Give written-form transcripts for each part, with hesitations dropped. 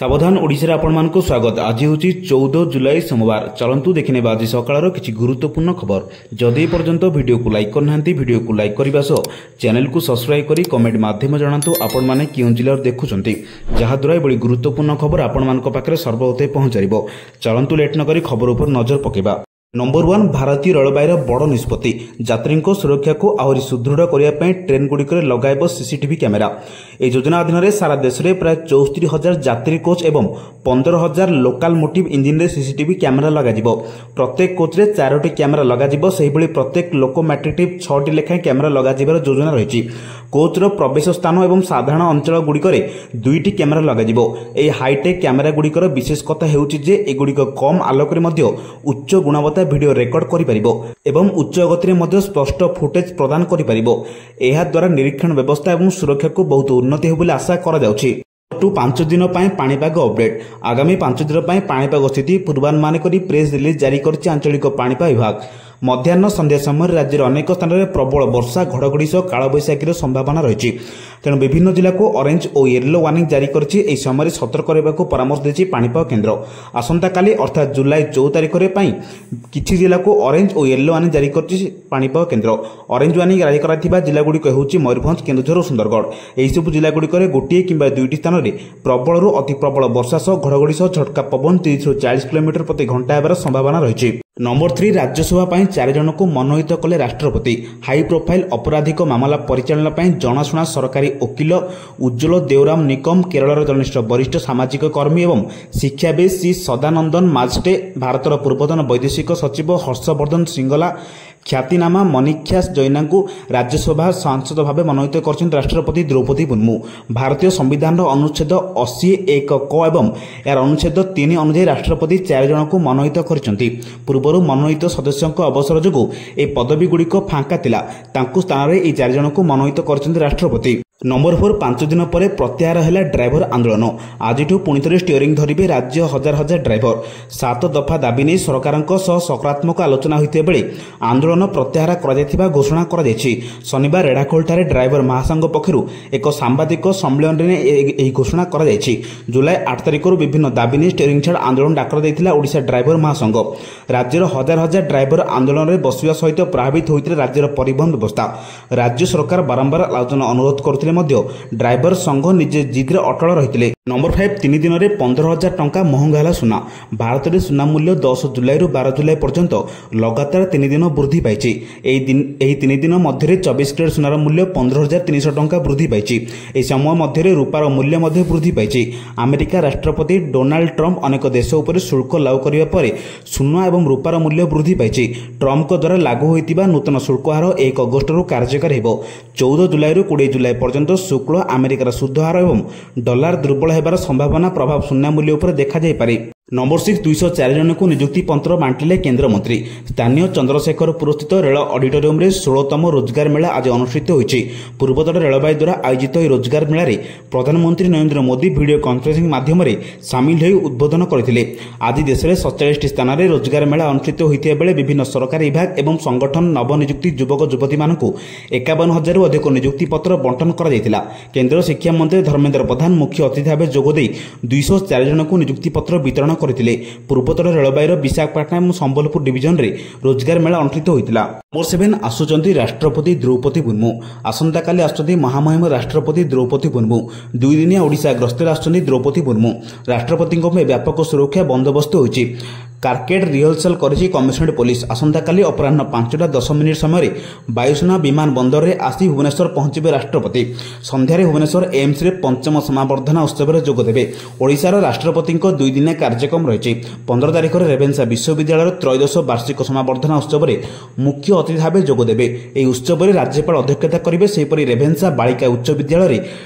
सावधान ओडिशा आपण मानक स्वागत। आज हूँ 14 जुलाई सोमवार। चलतु देखने आज सकाळ किसी गुरुत्वपूर्ण खबर। जदि पर्यंत वीडियो को लाइक करना वीडियो को लाइक करने सह चैनल को सब्सक्राइब करी कमेंट माध्यम जनातु आपण माने क्यों जिल्ला देखुंती जहाद्वारा एभली गुरुत्वपूर्ण खबर आपण मानक पाखरे सर्वप्रथम पहुंचारिबो। चलतु लेट न करी खबर उपर नजर पकेबा। नंबर 1 भारतीय रेलवे बड़ निष्पत्ति यात्री सुरक्षा को आहरी सुदृढ़ करने ट्रेन गुड़िक लगाइब सीसीटीवी कैमेरा। ए योजना अधीन सारा देश में प्राय 74,000 यात्री कोच एवं 15,000 लोकाल मोटिव इंजिन रे सीसीटीवी कैमेरा लगाजिबो। प्रत्येक कोच रे 4टी कैमेरा लगाजिबो। सेहिबळी प्रत्येक लोकोमेट्रिक 6टी लेखा कैमेरा लगाजिबार योजना रहिछि। कोच रो प्रवेश स्थान एवं साधारण अंचल गुड़िक 2टी कैमेरा लगाजिबो। ए हाईटेक कैमेरा गुड़िकर विशेष कथा हेउछि जे एगुड़िक कम आलोक रे मध्य उच्च गुणवत्ता वीडियो रेकर्ड करि परिबो एवं उच्च गति रे मध्य स्पष्ट फुटेज प्रदान करि परिबो। एहा द्वारा निरीक्षण व्यवस्था एवं सुरक्षा को बहुत उन्नति हो बोली आशा करा जाउछि। 5 दिन पाणीपाग अपडेट। आगामी 5 दिन पाणीपाग स्थिति पूर्वानुमान करी प्रेस रिलीज जारी करछि आंचलिक पाणीपाग विभाग। मध्याह्न संध्या समय राज्य अनेक स्थान में प्रबल वर्षा घड़घड़ी सह कालबैशाखी संभावना रही। तेणु विभिन्न जिला को ऑरेंज और येलो वार्निंग जारी कर समय सतर्क रहा परामर्श देछि पाणीपाग केन्द्र। आसंता काली अर्थात जुलाई 14 तारिख में किछि जिला को ऑरेंज और येलो वार्निंग जारी कर पाणीपाग केन्द्र। ऑरेंज वार्निंग जारी करा जिला गुड़िक होउछि मयूरभंज, केन्दुझर और सुंदरगढ़। एही सब जिला गुड़िक गोटे किंबा 2टी स्थान में प्रबल अति प्रबल वर्षा सह घड़घड़ी सह झटका पवन 30 ରୁ 40 किलोमीटर प्रति घंटा होबार संभावना रही। नंबर 3 राज्यसभा 4 जन को मनोनीत कले राष्ट्रपति। हाई प्रोफाइल अपराधिक मामला परिचालना जनाशुना सरकारी वकिल उज्ज्वल देवराम निकम, केरल जनिष्ठ वरिष्ठ सामाजिक कर्मी एवं शिक्षाविद श्री सदानंदन माजटे, भारतर पूर्वतन वैदेशिक सचिव हर्षवर्धन श्रृंगला, ख्यातिनामा मनीक्षा जैना को राज्यसभा सांसद भाव मनोनीत कर राष्ट्रपति द्रौपदी मुर्मू। भारतीय संविधान अनुच्छेद 80(1) क एवं यार अनुच्छेद 3 अनुसार राष्ट्रपति 4 जन को मनोनीत करछंती। पूर्व मनोनीत सदस्यों अवसर जो ए पदवी गुड़िक फांका थिला तांकु स्थान रे ए 4 जन को मनोनीत करछंती राष्ट्रपति। नंबर 4 5 दिन पर प्रत्याहार है ड्राइवर आंदोलन। आज पुणी थे स्टीयरिंग धरिबे राज्य हजार हजार ड्राइवर। 7 दफा दाबी नहीं सरकार सकारात्मक आलोचना होते बेले आंदोलन प्रत्याहार कर घोषणा कर शनिवार रेढ़ाखोल ड्राइवर महासंघ पक्षर एक सांबादिक सम्मेलन में घोषणा कर जुलाई 8 तारिख विभिन्न दाबी नहीं स्टीयरिंग छाड़ आंदोलन डाकर देता ओडिशा ड्राइवर महासंघ। राज्यर हजार हजार ड्राइवर आंदोलन में बसवा सहित प्रभावित होते राज्यर परिवहन व्यवस्था। राज्य सरकार बारंबार आलोचना अनुरोध करते ड्राइवर संघ निजे जिद्रे अटल रही। नंबर 5 3 दिन में 15,000 टंका महंगा है सुना। भारत में सुना मूल्य 10 जुलाई ରୁ 12 जुलाई पर्यंत लगातार 3 दिन वृद्धि पाई। 3 दिन मध्य 24 कैरेट सुनार मूल्य 15,300 टंका वृद्धि पाई। यह समय मध्य रूपार मूल्य वृद्धि पाई। अमेरिका राष्ट्रपति डोनाल्ड ट्रंप अनेक देश उपर शुल्क लागू करने पर सुना और रूपार मूल्य वृद्धि पाई। ट्रंप द्वारा लागू होता नूतन शुल्क हार 1 अगस्ट कार्यकारी हो। 14 जुलाई ରୁ 20 जुलाई पर्यंत शुल्क अमेरिकार सुध हार एवं डॉलर दुर्बल होबार संभावना प्रभाव शून्य मूल्य उपर देखा जाय पारे। नंबर 6 204 जन को नियुक्ति पत्र बांटिले केंद्र मंत्री। स्थानीय चंद्रशेखरपुर स्थित रेल ऑडिटोरियम रे 16तम रोजगार मेला आज अनुष्ठित होइछि। पूर्वोत्तर रेलवे द्वारा आयोजित रोजगार मेला रे प्रधानमंत्री नरेंद्र मोदी वीडियो कॉन्फ्रेंसिंग माध्यम रे शामिल होई उद्बोधन करथिले। आज देश में 47 स्थान में रोजगार मेला अनुष्ठित होइते बेले विभिन्न सरकारी विभाग एवं संगठन नवनियुक्ति युवक युवती मानकु 51,000 रु अधिक नियुक्ति पत्र बंटन करा जायतिला। केंद्र शिक्षा मंत्री धर्मेंद्र प्रधान मुख्य अतिथि भाव जोगदे 204 जन को नियुक्ति पत्र वितरण करथिले। पूर्वोत्तर रेलवे विशाखापट्टनम और संबलपुर डिविजन रे रोजगार मेला अनुष्ठित होइतिला। नंबर 7 आसुचंती राष्ट्रपति द्रौपदी मुर्मू। आसंता काली आसुचंती महामहिम राष्ट्रपति द्रौपदी मुर्मू। 2 दिनिया ओडिशा गस्तर आसुचंती द्रौपदी मुर्मू। राष्ट्रपति व्यापक सुरक्षा बंदोबस्त होइछि। कारकेड रिहर्सल करिछि कमिशनरेट पुलिस। आसंता काली अपराह्न 5:10 समय वायुसेना विमान बंदर रे आसी भुवनेश्वर पहुंचे राष्ट्रपति। संध्यारे भुवनेश्वर एम्स रे 5म समावर्धना उत्सव में जोगदेवे। ओडिशार राष्ट्रपति 2 दिनिया कार्यक्रम रही। 15 तारिख रेभेन्सा विश्वविद्यालय त्रयोदश वार्षिक समावर्धना उत्सव में मुख्य अतिथि भाव जोगदेवे। यह उत्सव में राज्यपाल अध्यक्षता करेंगे। सेहीपरि रेभेन्सा बालिका उच्च विद्यालय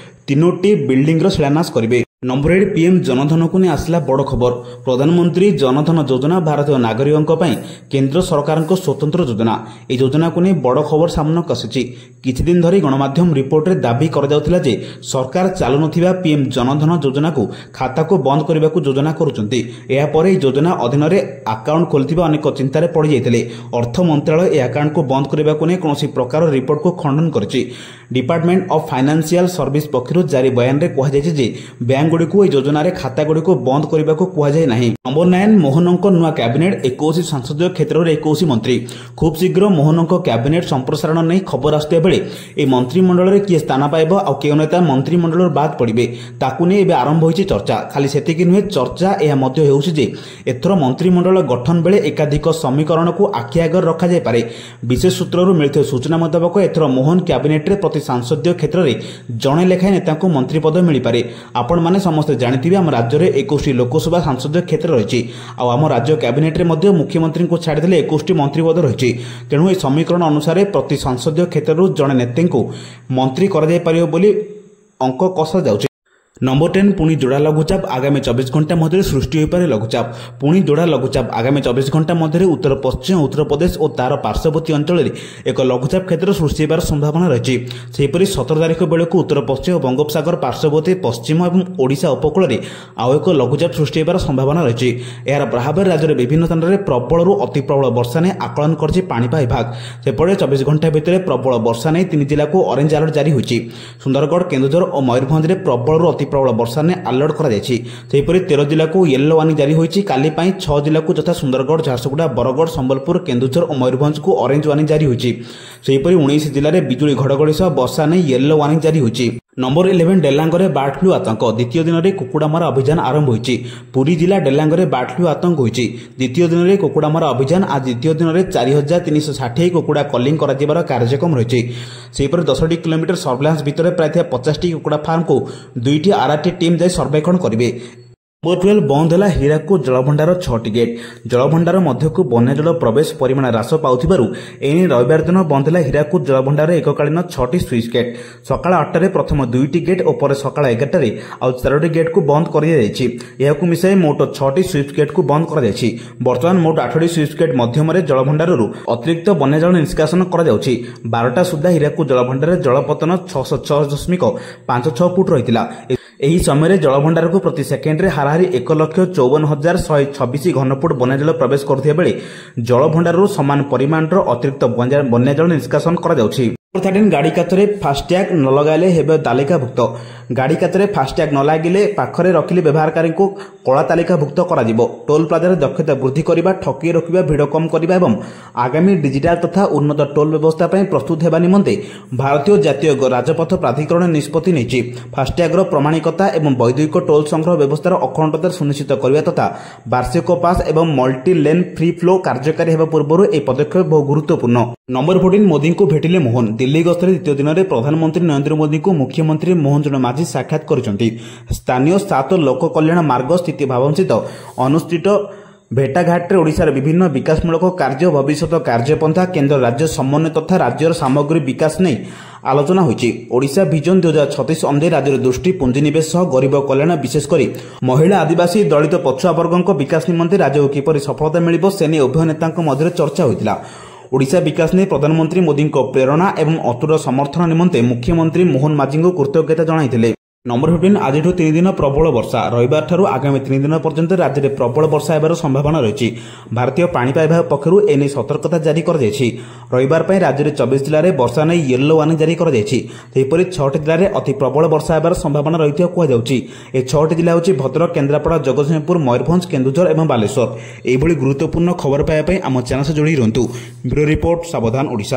3टी बिल्डिंग शिलान्यास करेंगे। नंबर 8 पीएम जनधन को नहीं आसला बड़ खबर। प्रधानमंत्री जनधन योजना भारतीय नागरिकों केंद्र सरकार स्वतंत्र योजना। यह योजना को नहीं बड़ खबर सामना आसी। किछि दिन धरी गणमाध्यम रिपोर्ट रे दाबी कर जाउथिला जे सरकार चालू नथिबा पीएम जनधन योजना को खाता को बंद करने को योजना करुचंती। एहा परे योजना अधीन रे अकाउंट खोलथिबा अनेक चिंतार पड़ जाइतिले। अर्थ मंत्रालय ए अकाउंट को बंद करने को नहीं कौन प्रकार रिपोर्ट को खंडन करिछि। डिपार्टमेंट ऑफ फाइनेंशियल सर्विस पक्षरु जारी बयान रे कहा जायछि जे बैंक ବ୍ୟାଙ୍କଗୁଡ଼ିକୁ ଏହି ଯୋଜନାରେ ଖାତାଗୁଡ଼ିକୁ ବନ୍ଦ କରିବାକୁ କୁହାଯାଇ ନାହିଁ। ନମ୍ବର 9 ମୋହନଙ୍କ ନୂଆ କ୍ୟାବିନେଟ୍ 21 ସଂସଦୀୟ କ୍ଷେତ୍ରରେ 21 ମନ୍ତ୍ରୀ। ଖୁବ୍ ଶୀଘ୍ର ମୋହନଙ୍କ କ୍ୟାବିନେଟ୍ ସମ୍ପ୍ରସାରଣ ନେଇ ଖବର ଆସୁଥିବା ବେଳେ ଏହି ମନ୍ତ୍ରିମଣ୍ଡଳରେ କିଏ ସ୍ଥାନ ପାଇବ ଆଉ କେଉଁ ନେତା ମନ୍ତ୍ରିମଣ୍ଡଳରୁ ବାଦ୍ ପଡ଼ିବେ ତାକୁ ନେଇ ଏବେ ଆରମ୍ଭ ହୋଇଛି ଚର୍ଚ୍ଚା। ଖାଲି ସେତିକି ନୁହେଁ, ଚର୍ଚ୍ଚା ଏହା ମଧ୍ୟ ହେଉଛି ଯେ ଏଥର ମନ୍ତ୍ରିମଣ୍ଡଳ ଗଠନ ବେଳେ ଏକାଧିକ ସମୀକରଣକୁ ଆଖି ଆଗରେ ରଖାଯାଇପାରେ। ବିଶେଷ ସୂତ୍ରରୁ ମିଳିଥିବା ସୂଚନା ମୁତାବକ ଏଥର ମୋହନ କ୍ୟାବିନେଟ୍ରେ ପ୍ରତି ସଂସଦୀୟ କ୍ଷେତ୍ରରେ ଜଣେ ଲେଖାଏଁ ନେତାଙ୍କୁ ମନ୍ତ୍ରୀ ପଦ ମିଳିପାରେ। ଆପଣମାନେ ସମସ୍ତେ ଜାଣିଥିବେ ଆମ ରାଜ୍ୟରେ 21ଟି ଲୋକସଭା ସଂସଦୀୟ କ୍ଷେତ୍ର ରହିଛି ଆଉ ଆମ ରାଜ୍ୟ କ୍ୟାବିନେଟ୍ରେ ମଧ୍ୟ ମୁଖ୍ୟମନ୍ତ୍ରୀଙ୍କୁ ଛାଡ଼ିଦେଲେ 21ଟି ମନ୍ତ୍ରୀ ପଦ ରହିଛି। ତେଣୁ ଏହି ସମୀକରଣ ଅନୁସାରେ ପ୍ରତି ସଂସଦୀୟ କ୍ଷେତ୍ରରୁ ଜଣେ ନେତାଙ୍କୁ ମନ୍ତ୍ରୀ କରାଯାଇପାରିବ ବୋଲି ଅଙ୍କ କଷାଯାଉଛି। ନମ୍ବର 10 ପୁଣି ଯୋଡ଼ା ଲଘୁଚାପ ଆଗାମୀ 24 ଘଣ୍ଟା ମଧ୍ୟରେ ସୃଷ୍ଟି ହୋଇପାରେ ଲଘୁଚାପ। ପୁଣି ଯୋଡ଼ା ଲଘୁଚାପ ଆଗାମୀ 24 ଘଣ୍ଟା ମଧ୍ୟରେ ଉତ୍ତର ପଶ୍ଚିମ ଉତ୍ତରପ୍ରଦେଶ ଓ ତାର ପାର୍ଶ୍ୱବର୍ତ୍ତୀ ଅଞ୍ଚଳରେ ଏକ ଲଘୁଚାପ କ୍ଷେତ୍ର ସୃଷ୍ଟି ହେବାର ସମ୍ଭାବନା ରହିଛି। ସେହିପରି 17 ତାରିଖ ବେଳକୁ ଉତ୍ତର ପଶ୍ଚିମ ବଙ୍ଗୋପସାଗର ପାର୍ଶ୍ୱବର୍ତ୍ତୀ ପଶ୍ଚିମ ଏବଂ ଓଡ଼ିଶା ଉପକୂଳରେ ଆଉ ଏକ ଲଘୁଚାପ ସୃଷ୍ଟି ହେବାର ସମ୍ଭାବନା ରହିଛି। ଏହାର ପ୍ରଭାବରେ ରାଜ୍ୟର ବିଭିନ୍ନ ସ୍ଥାନରେ ପ୍ରବଳରୁ ଅତି ପ୍ରବଳ ବର୍ଷା ନେଇ ଆକଳନ କରିଛି ପାଣିପାଗ ବିଭାଗ। ସେପଟେ 24 ଘଣ୍ଟା ଭିତରେ ପ୍ରବଳ ବର୍ଷା ନେଇ 3 ଜିଲ୍ଲାକୁ ଅରେଞ୍ଜ ଆଲର୍ଟ ଜାରି ହୋଇଛି। ସୁନ୍ଦରଗଡ଼, କେନ୍ଦୁଝର ଓ ମୟୂରଭଞ୍ଜରେ ପ୍ରବଳରୁ ଅତି ପ୍ରବଳ ବର୍ଷା ନେଇ ଆଲର୍ଟ କରାଯାଇଛି। ସେହିପରି 13 ଜିଲ୍ଲାକୁ ୟେଲୋ ୱାର୍ଣ୍ଣିଂ ଜାରି ହୋଇଛି। କାଲି ପାଇଁ 6 ଜିଲ୍ଲାକୁ ଯଥା ସୁନ୍ଦରଗଡ଼, ଝାରସୁଗୁଡ଼ା, ବରଗଡ଼, ସମ୍ବଲପୁର, କେନ୍ଦୁଝର ଓ ମୟୂରଭଞ୍ଜକୁ ଅରେଞ୍ଜ ୱାର୍ଣ୍ଣିଂ ଜାରି ହୋଇଛି। ସେହିପରି 19 ଜିଲ୍ଲାରେ ବିଜୁଳି ଘଡ଼ଘଡ଼ି ସହ ବର୍ଷା ନେଇ ୟେଲୋ ୱାର୍ଣ୍ଣିଂ ଜାରି ହୋଇଛି। ନମ୍ବର 11 ଡେଲାଙ୍ଗରେ ବାର୍ଡ ଫ୍ଲୁ ଆତଙ୍କ। ଦ୍ୱିତୀୟ ଦିନରେ କୁକୁଡ଼ାମରା ଅଭିଯାନ ଆରମ୍ଭ ହୋଇଛି। ପୁରୀ ଜିଲ୍ଲା ଡେଲାଙ୍ଗରେ ବାର୍ଡ ଫ୍ଲୁ ଆତଙ୍କ ହୋଇଛି। ଦ୍ୱିତୀୟ ଦିନରେ କୁକୁଡ଼ାମରା ଅଭିଯାନ ଆଜି ଦ୍ୱିତୀୟ ଦିନରେ 4360 କୁକୁଡ଼ା କଲିଂ କରାଯିବାର କାର୍ଯ୍ୟକ୍ରମ ରହିଛି। ସେହିପରି 10 କିଲୋମିଟର ସର୍ଭେଲାନ୍ସ ଭିତରେ ପ୍ରାୟ ଥିବା 50ଟି କୁକୁଡ଼ା ଫାର୍ମକୁ 2ଟି ଆର୍ଆର୍ଟି ଟିମ୍ ଯାଇ ସର୍ବେକ୍ଷଣ କରିବେ। ନମ୍ବର 12 ବନ୍ଦ ହେଲା ହୀରାକୁଦ ଜଳଭଣ୍ଡାର 6ଟି ଗେଟ୍। ଜଳଭଣ୍ଡାର ମଧ୍ୟକୁ ବନ୍ୟା ଜଳ ପ୍ରବେଶ ପରିମାଣ ହ୍ରାସ ପାଉଥିବାରୁ ଏନେଇ ରବିବାର ଦିନ ବନ୍ଦ ହେଲା ହୀରାକୁଦ ଜଳଭଣ୍ଡାର ଏକକାଳୀନ 6ଟି ସୁଇଚ୍ ଗେଟ୍। ସକାଳ 8ଟାରେ ପ୍ରଥମ 2ଟି ଗେଟ୍ ଓ ପରେ ସକାଳ 11ଟାରେ ଆଉ 4ଟି ଗେଟ୍କୁ ବନ୍ଦ କରାଯାଇଛି। ଏହାକୁ ମିଶାଇ ମୋଟ 6ଟି ସୁଇଚ୍ ଗେଟ୍କୁ ବନ୍ଦ କରାଯାଇଛି। ବର୍ତ୍ତମାନ ମୋଟ 8ଟି ସୁଇଚ୍ ଗେଟ୍ ମାଧ୍ୟମରେ ଜଳଭଣ୍ଡାରରୁ ଅତିରିକ୍ତ ବନ୍ୟା ଜଳ ନିଷ୍କାସନ କରାଯାଉଛି। 12ଟା ସୁଦ୍ଧା ହୀରାକୁଦ ଜଳଭଣ୍ଡାରରେ ଜଳପତନ 606.56 ଫୁଟ ରହିଥିଲା। ଏହି ସମୟରେ ଜଳଭଣ୍ଡାରକୁ ପ୍ରତି ସେକେଣ୍ଡରେ ହାରାହାରି 1,54,126 ଘନଫୁଟ ବନ୍ୟାଜଳ ପ୍ରବେଶ କରୁଥିବା ବେଳେ ଜଳଭଣ୍ଡାରରୁ ସମାନ ପରିମାଣର ଅତିରିକ୍ତ ବନ୍ୟାଜଳ ନିଷ୍କାସନ କରାଯାଉଛି। 13 ଗାଡ଼ି କାଚରେ ଫାସ୍ଟ୍ୟାଗ୍ ନ ଲଗାଇଲେ ହେବେ ତାଲିକାଭୁକ୍ତ। ଗାଡ଼ି କାଚରେ ଫାସ୍ଟ୍ୟାଗ୍ ନ ଲାଗିଲେ ପାଖରେ ରଖିଲେ ବ୍ୟବହାରକାରୀଙ୍କୁ କଳା ତାଲିକାଭୁକ୍ତ କରାଯିବ। ଟୋଲ୍ ପ୍ଲାଜାରେ ଦକ୍ଷତା ବୃଦ୍ଧି କରିବା, ଠକେଇ ରୋକିବା, ଭିଡ଼ କମ୍ କରିବା ଏବଂ ଆଗାମୀ ଡିଜିଟାଲ ତଥା ଉନ୍ନତ ଟୋଲ୍ ବ୍ୟବସ୍ଥା ପାଇଁ ପ୍ରସ୍ତୁତ ହେବା ନିମନ୍ତେ ଭାରତୀୟ ଜାତୀୟ ରାଜପଥ ପ୍ରାଧିକରଣ ନିଷ୍ପତ୍ତି ନେଇଛି। ଫାସ୍ଟ୍ୟାଗ୍ର ପ୍ରମାଣିକତା ଏବଂ ବୈଦ୍ୟୁତିକ ଟୋଲ୍ ସଂଗ୍ରହ ବ୍ୟବସ୍ଥାର ଅଖଣ୍ଡତା ସୁନିଶ୍ଚିତ କରିବା ତଥା ବାର୍ଷିକ ପାସ୍ ଏବଂ ମଲ୍ଟି ଲେନ୍ ଫ୍ରି ଫ୍ଲୋ କାର୍ଯ୍ୟକାରୀ ହେବା ପୂର୍ବରୁ ଏହି ପଦକ୍ଷେପ ବହୁ ଗୁରୁତ୍ୱପୂର୍ଣ୍ଣ। ନମ୍ବର 14 ମୋଦିଙ୍କୁ ଭେଟିଲେ ମୋହନ। ଦିଲ୍ଲୀ ଗସ୍ତରେ ଦ୍ୱିତୀୟ ଦିନରେ ପ୍ରଧାନମନ୍ତ୍ରୀ ନରେନ୍ଦ୍ର ମୋଦିଙ୍କୁ ମୁଖ୍ୟମନ୍ତ୍ରୀ ମୋହନ ଚରଣ ମାଝୀ ସାକ୍ଷାତ କରିଛନ୍ତି। ସ୍ଥାନୀୟ 7 ଲୋକ କଲ୍ୟାଣ ମାର୍ଗ ସ୍ଥିତି ଭବନସ୍ଥିତ ଅନୁଷ୍ଠିତ ଭେଟାଘାଟରେ ଓଡ଼ିଶାର ବିଭିନ୍ନ ବିକାଶମୂଳକ କାର୍ଯ୍ୟ, ଭବିଷ୍ୟତ କାର୍ଯ୍ୟପନ୍ଥା, କେନ୍ଦ୍ର ରାଜ୍ୟ ସମନ୍ୱୟ ତଥା ରାଜ୍ୟର ସାମଗ୍ରୀ ବିକାଶ ନେଇ ଆଲୋଚନା ହୋଇଛି। ଓଡ଼ିଶା ଭିଜନ 2036 ଅନୁଯାୟୀ ରାଜ୍ୟର ଦୃଷ୍ଟି ପୁଞ୍ଜିନିବେଶ ସହ ଗରିବ କଲ୍ୟାଣ, ବିଶେଷ କରି ମହିଳା, ଆଦିବାସୀ, ଦଳିତ ପଛୁଆ ବର୍ଗଙ୍କ ବିକାଶ ନିମନ୍ତେ ରାଜ୍ୟକୁ କିପରି ସଫଳତା ମିଳିବ ସେ ନେଇ ଉଭୟ ନେତାଙ୍କ ମଧ୍ୟରେ ଚର୍ଚ୍ଚା ହୋଇଥିଲା। ଓଡ଼ିଶା ବିକାଶ ନେଇ ପ୍ରଧାନମନ୍ତ୍ରୀ ମୋଦିଙ୍କ ପ୍ରେରଣା ଏବଂ ଅତୁଟ ସମର୍ଥନ ନିମନ୍ତେ ମୁଖ୍ୟମନ୍ତ୍ରୀ ମୋହନ ମାଝୀଙ୍କୁ କୃତଜ୍ଞତା ଜଣାଇଥିଲେ। ନମ୍ବର 15 ଆଜିଠୁ 3 ଦିନ ପ୍ରବଳ ବର୍ଷା। ରବିବାରଠାରୁ ଆଗାମୀ 3 ଦିନ ପର୍ଯ୍ୟନ୍ତ ରାଜ୍ୟରେ ପ୍ରବଳ ବର୍ଷା ହେବାର ସମ୍ଭାବନା ରହିଛି। ଭାରତୀୟ ପାଣିପାଗ ବିଭାଗ ପକ୍ଷରୁ ଏନେଇ ସତର୍କତା ଜାରି କରାଯାଇଛି। ରବିବାର ପାଇଁ ରାଜ୍ୟରେ 24 ଜିଲ୍ଲାରେ ବର୍ଷା ନେଇ ୟେଲୋ ୱାର୍ଣ୍ଣିଂ ଜାରି କରାଯାଇଛି। ସେହିପରି 6ଟି ଜିଲ୍ଲାରେ ଅତି ପ୍ରବଳ ବର୍ଷା ହେବାର ସମ୍ଭାବନା ରହିଥିବା କୁହାଯାଉଛି। ଏହି 6ଟି ଜିଲ୍ଲା ହେଉଛି ଭଦ୍ରକ, କେନ୍ଦ୍ରାପଡ଼ା, ଜଗତସିଂହପୁର, ମୟୂରଭଞ୍ଜ, କେନ୍ଦୁଝର ଏବଂ ବାଲେଶ୍ୱର। ଏହିଭଳି ଗୁରୁତ୍ୱପୂର୍ଣ୍ଣ ଖବର ପାଇବା ପାଇଁ ଆମ ଚ୍ୟାନେଲ ସହ ଯୋଡ଼ି ରୁହନ୍ତୁ। ବ୍ୟୁରୋ ରିପୋର୍ଟ, ସାବଧାନ ଓଡ଼ିଶା।